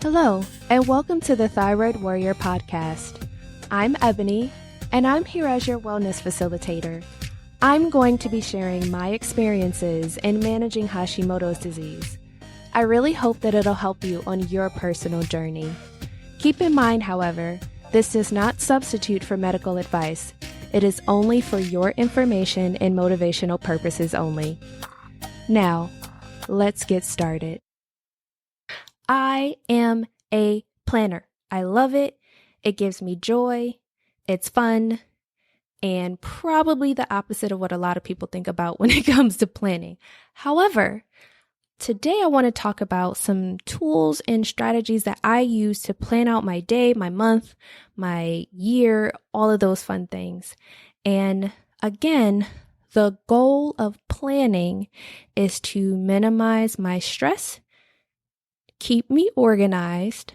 Hello, and welcome to the Thyroid Warrior podcast. I'm Ebony, and I'm here as your wellness facilitator. I'm going to be sharing my experiences in managing Hashimoto's disease. I really hope that it'll help you on your personal journey. Keep in mind, however, this does not substitute for medical advice. It is only for your information and motivational purposes only. Now, let's get started. I am a planner. I love it. It gives me joy. It's fun. And probably the opposite of what a lot of people think about when it comes to planning. However, today I want to talk about some tools and strategies that I use to plan out my day, my month, my year, all of those fun things. And again, the goal of planning is to minimize my stress, keep me organized,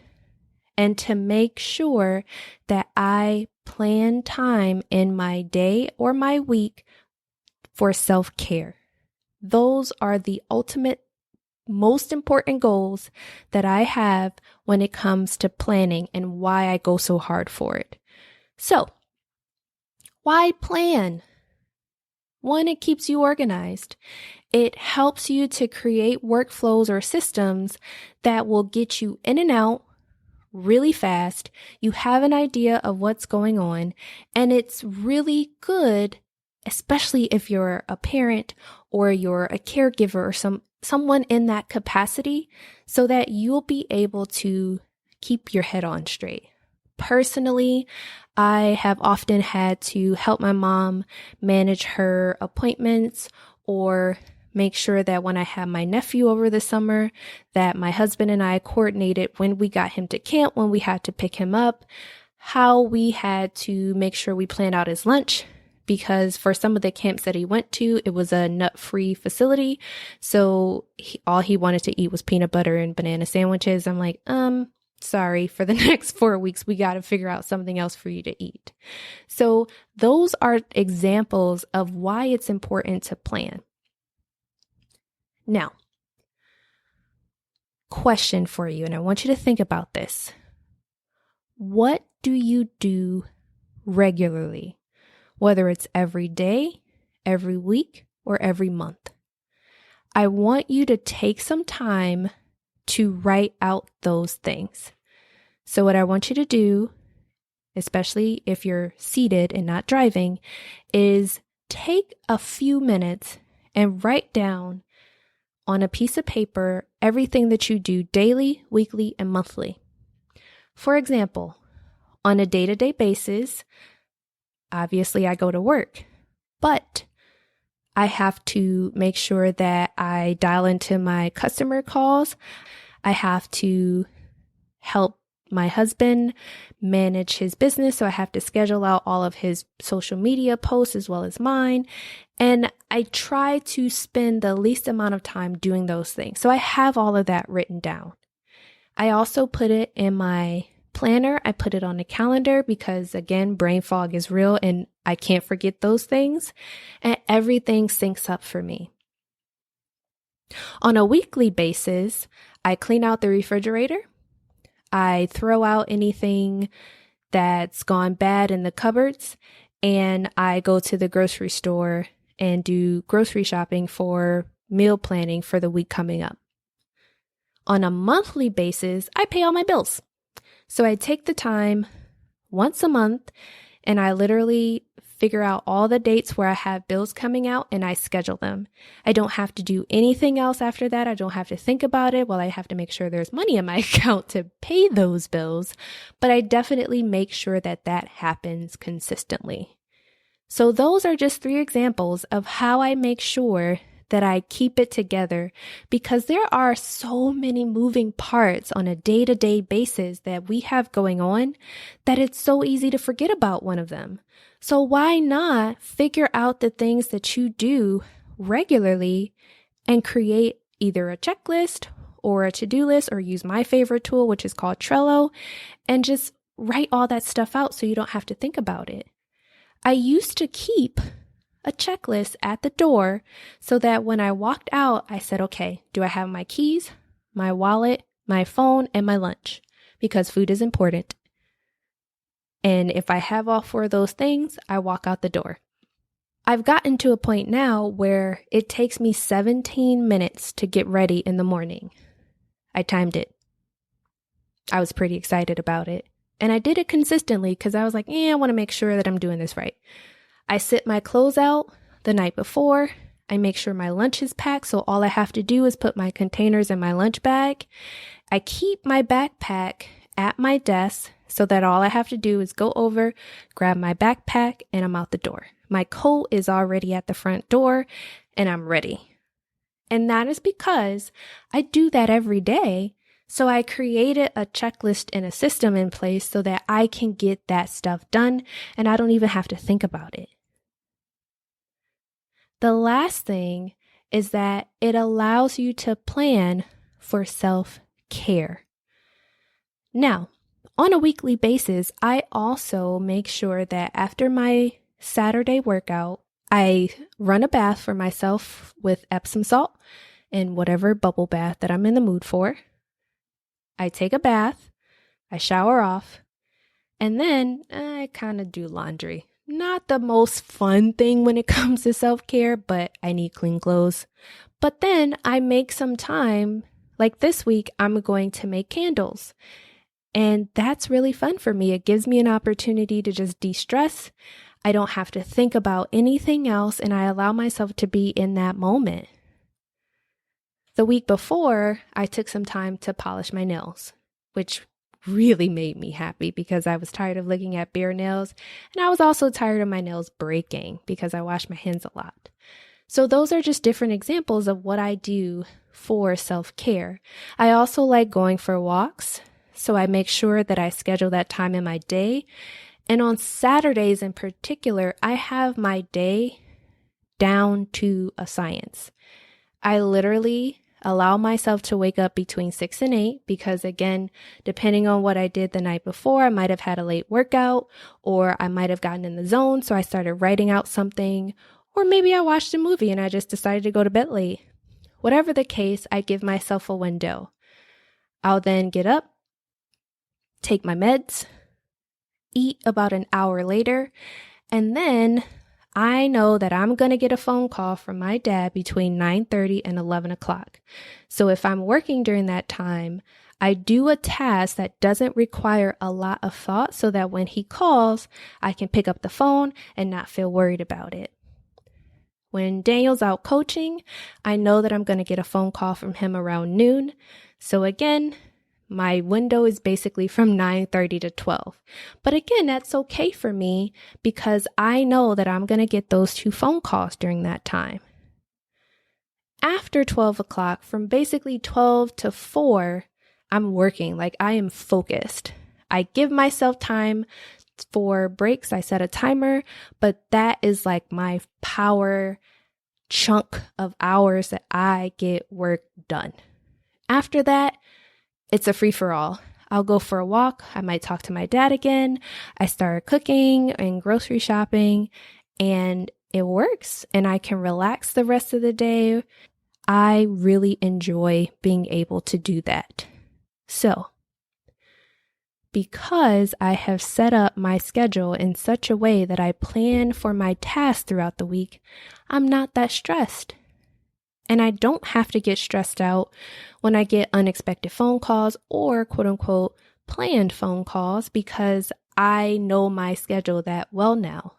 and to make sure that I plan time in my day or my week for self-care. Those are the ultimate, most important goals that I have when it comes to planning and why I go so hard for it. So, why plan? One, it keeps you organized. It helps you to create workflows or systems that will get you in and out really fast. You have an idea of what's going on, and it's really good, especially if you're a parent or you're a caregiver or someone in that capacity, so that you'll be able to keep your head on straight. Personally, I have often had to help my mom manage her appointments or make sure that when I had my nephew over the summer, that my husband and I coordinated when we got him to camp, when we had to pick him up, how we had to make sure we planned out his lunch, because for some of the camps that he went to, it was a nut-free facility. So all he wanted to eat was peanut butter and banana sandwiches. I'm like, sorry, for the next 4 weeks, we got to figure out something else for you to eat. So those are examples of why it's important to plan. Now, question for you, and I want you to think about this. What do you do regularly, whether it's every day, every week, or every month? I want you to take some time to write out those things. So what I want you to do, especially if you're seated and not driving, is take a few minutes and write down on a piece of paper everything that you do daily, weekly, and monthly. For example, on a day-to-day basis, obviously I go to work, but I have to make sure that I dial into my customer calls. I have to help my husband manage his business, so I have to schedule out all of his social media posts as well as mine. And I try to spend the least amount of time doing those things. So I have all of that written down. I also put it in my planner. I put it on the calendar because, again, brain fog is real and I can't forget those things. And everything syncs up for me. On a weekly basis, I clean out the refrigerator. I throw out anything that's gone bad in the cupboards, and I go to the grocery store and do grocery shopping for meal planning for the week coming up. On a monthly basis, I pay all my bills. So I take the time once a month and I literally figure out all the dates where I have bills coming out and I schedule them. I don't have to do anything else after that. I don't have to think about it. Well, I have to make sure there's money in my account to pay those bills, but I definitely make sure that that happens consistently. So those are just 3 examples of how I make sure that I keep it together, because there are so many moving parts on a day-to-day basis that we have going on that it's so easy to forget about one of them. So why not figure out the things that you do regularly and create either a checklist or a to-do list, or use my favorite tool, which is called Trello, and just write all that stuff out so you don't have to think about it. I used to keep a checklist at the door so that when I walked out, I said, okay, do I have my keys, my wallet, my phone, and my lunch, because food is important. And if I have all 4 of those things, I walk out the door. I've gotten to a point now where it takes me 17 minutes to get ready in the morning. I timed it. I was pretty excited about it. And I did it consistently because I was like, I want to make sure that I'm doing this right. I sit my clothes out the night before. I make sure my lunch is packed, so all I have to do is put my containers in my lunch bag. I keep my backpack at my desk so that all I have to do is go over, grab my backpack, and I'm out the door. My coat is already at the front door, and I'm ready. And that is because I do that every day. So I created a checklist and a system in place so that I can get that stuff done and I don't even have to think about it. The last thing is that it allows you to plan for self-care. Now, on a weekly basis, I also make sure that after my Saturday workout, I run a bath for myself with Epsom salt and whatever bubble bath that I'm in the mood for. I take a bath, I shower off, and then I kind of do laundry. Not the most fun thing when it comes to self-care, but I need clean clothes. But then I make some time, like this week, I'm going to make candles. And that's really fun for me. It gives me an opportunity to just de-stress. I don't have to think about anything else, and I allow myself to be in that moment. The week before, I took some time to polish my nails, which really made me happy because I was tired of looking at bare nails, and I was also tired of my nails breaking because I wash my hands a lot. So those are just different examples of what I do for self-care. I also like going for walks, so I make sure that I schedule that time in my day. And on Saturdays in particular, I have my day down to a science. I literally allow myself to wake up between 6 and 8 because, again, depending on what I did the night before, I might have had a late workout or I might have gotten in the zone, so I started writing out something, or maybe I watched a movie and I just decided to go to bed late. Whatever the case, I give myself a window. I'll then get up, take my meds, eat about an hour later, and then I know that I'm going to get a phone call from my dad between 9:30 and 11 o'clock. So if I'm working during that time, I do a task that doesn't require a lot of thought so that when he calls, I can pick up the phone and not feel worried about it. When Daniel's out coaching, I know that I'm going to get a phone call from him around noon. So again, my window is basically from 9:30 to 12. But again, that's okay for me because I know that I'm going to get those 2 phone calls during that time. After 12 o'clock, from basically 12 to 4, I'm working. Like, I am focused. I give myself time for breaks. I set a timer, but that is like my power chunk of hours that I get work done. After that, it's a free-for-all. I'll go for a walk. I might talk to my dad again. I start cooking and grocery shopping, and it works. And I can relax the rest of the day. I really enjoy being able to do that. So, because I have set up my schedule in such a way that I plan for my tasks throughout the week, I'm not that stressed. And I don't have to get stressed out when I get unexpected phone calls or quote unquote planned phone calls because I know my schedule that well now.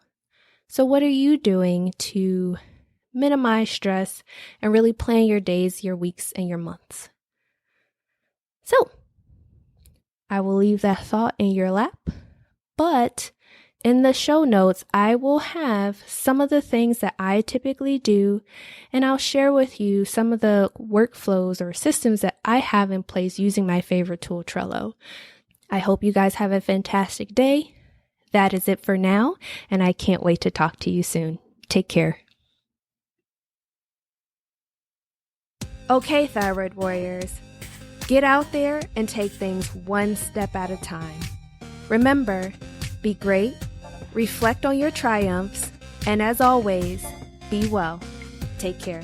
So what are you doing to minimize stress and really plan your days, your weeks, and your months? So I will leave that thought in your lap, but in the show notes, I will have some of the things that I typically do, and I'll share with you some of the workflows or systems that I have in place using my favorite tool, Trello. I hope you guys have a fantastic day. That is it for now, and I can't wait to talk to you soon. Take care. Okay, Thyroid Warriors, get out there and take things one step at a time. Remember, be great, reflect on your triumphs, and as always, be well. Take care.